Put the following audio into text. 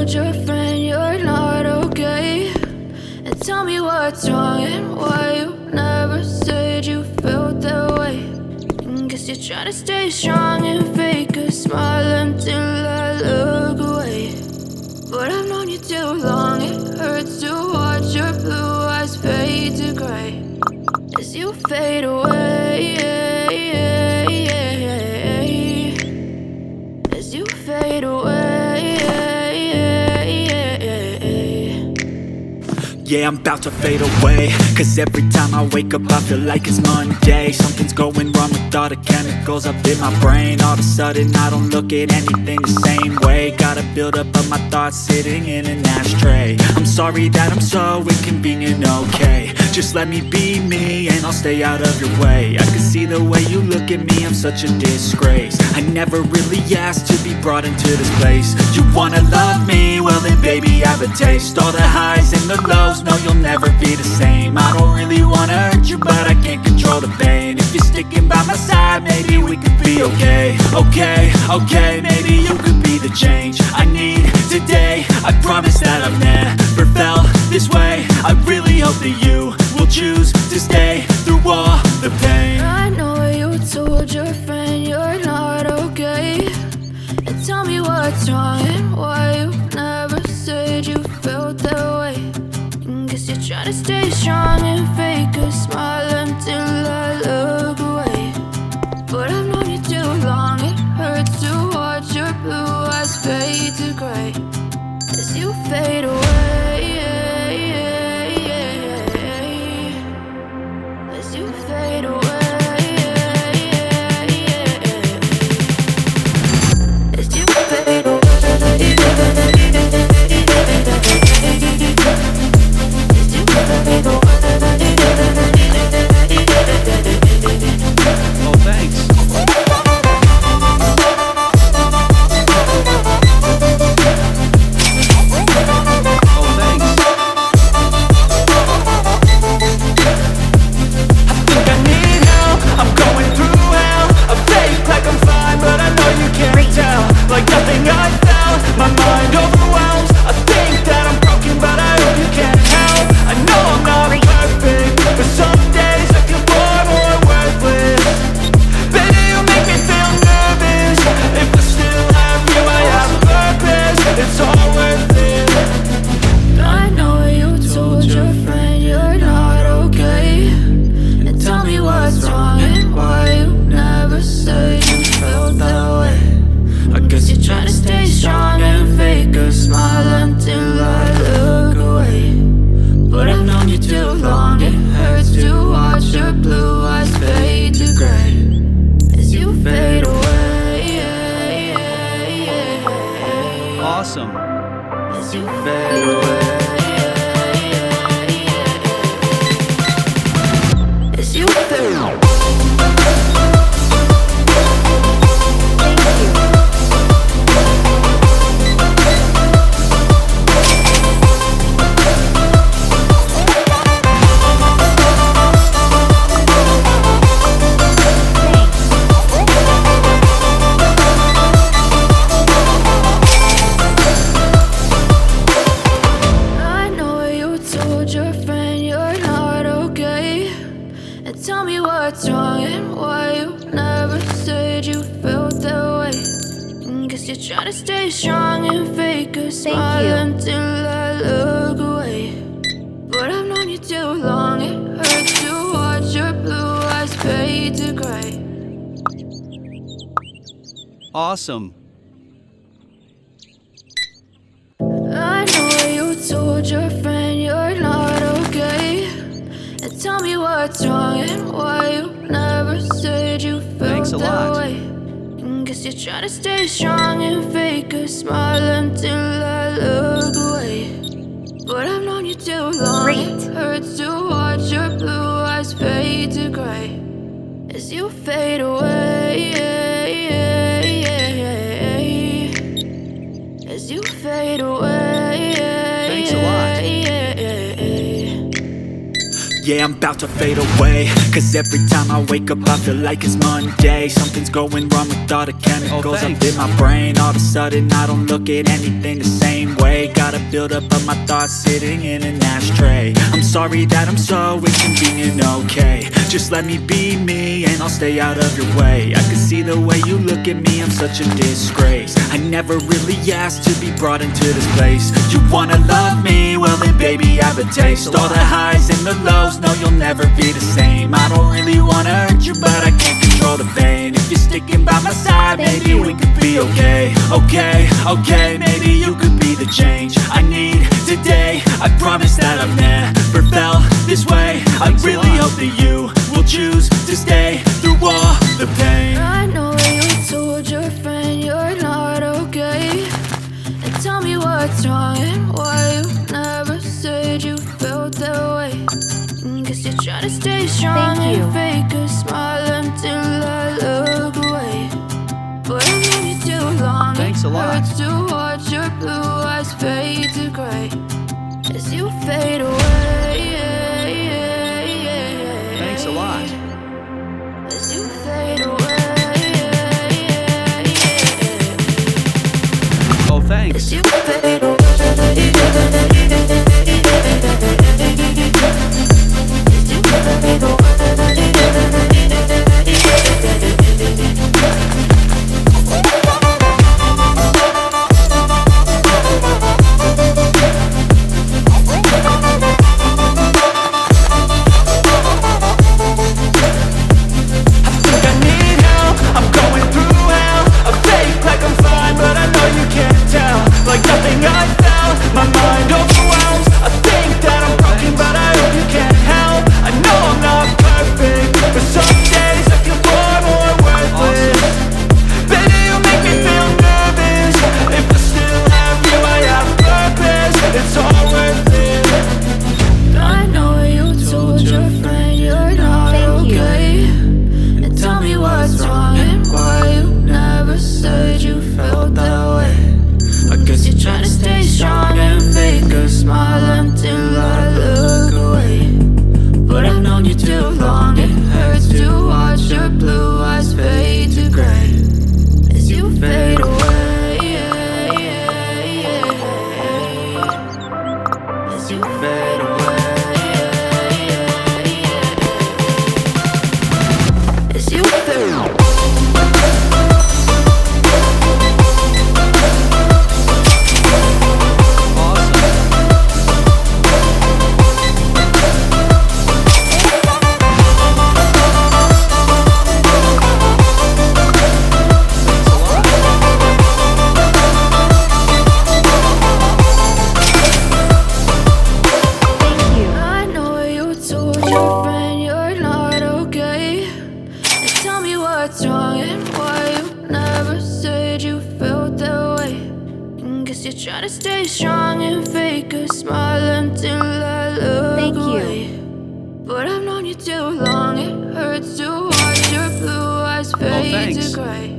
told your friend you're not okay? And tell me what's wrong and why you never said you felt that way. And guess you're trying to stay strong and fake a smile until I look away. But I've known you too long, it hurts to watch your blue eyes fade to gray as you fade away, as you fade away. Yeah, I'm about to fade away, cause every time I wake up I feel like it's Monday. Something's going wrong with all the chemicals up in my brain. All of a sudden I don't look at anything the same way. Got a build up of my thoughts sitting in an ashtray. I'm sorry that I'm so inconvenient, okay? Just let me be me and I'll stay out of your way. I can see the way you look at me, I'm such a disgrace. I never really asked to be brought into this place. You wanna love me? Well then baby have a taste. All the highs and the lows, no, you'll never be the same. I don't really wanna hurt you, but I can't control the pain. If you're sticking by my side, maybe we could be okay. Okay, maybe you could be the change I need today. I promise that I've never felt this way. I really hope that you will choose to stay through all the pain. I know you told your friend you're not okay. And tell me what's wrong and why you never said you felt that way. Guess you're trying to stay strong and fake a smile until I look away. But I've known you too long, it hurts to watch your blue eyes fade to gray as you fade away, as you fade away, as you fade away. Oh, thanks. Awesome. As you fade away, as you fade away. Tell me what's wrong and why you never said you felt that way. Guess you're trying to stay strong and fake a smile until I look away. But I've known you too long, it hurts to watch your blue eyes fade to gray. Awesome. I know you told your friend you're not okay. And tell me what's wrong and why you never said you felt that way. And guess you're trying to stay strong and fake a smile until I look away. But I've known you too long, it hurts to watch your blue eyes fade to gray as you fade away, as you fade away. Thanks a lot. yeah, I'm about to fade away. Cause every time I wake up I feel like it's Monday. Something's going wrong with all the chemicals up in my brain. All of a sudden I don't look at anything the same way. Got a buildup of my thoughts sitting in an ashtray. I'm sorry that I'm so inconvenient, okay. Just let me be me and I'll stay out of your way. I can see the way you look at me, I'm such a disgrace. I never really asked to be brought into this place. You wanna love me? Well then baby I have a taste. All the highs and the lows, no you'll never be the same. I don't really wanna hurt you but I can't control the pain. If you're sticking by my side, maybe we could be okay. Okay, maybe you could be the change I need today. I promise that I've never felt this way. I really hope that you will choose to stay through all the pain. I know you told your friend you're not okay, and tell me what's wrong and why you never said you felt that way. Guess you're trying to stay strong and fake a smile until I look away. But I've known you too long. Thanks a lot. Hurts to watch your blue eyes fade to gray as you fade away. Thanks a lot. As you fade away. Oh, thanks. As you fade away. Like nothing I felt, my mind overwhelms. I think that I'm broken, but I hope you can't help. I know I'm not perfect, but some days I feel far more worthless. Baby, you make me feel nervous. If I still have you, I have purpose. It's all worth it. I know you told your friend you're not okay, and tell me what's wrong and why you never said you felt that way. I guess you're trying to stay strong and fake a smile until I look away. But I've known you too long, it hurts to watch your blue eyes fade to gray as you fade away. As you fade away. As you fade away. Your friend, you're not okay, and tell me what's wrong and why you never said you felt that way. Guess you're trying to stay strong and fake a smile until I look away. But I've known you too long, it hurts to watch your blue eyes fade to gray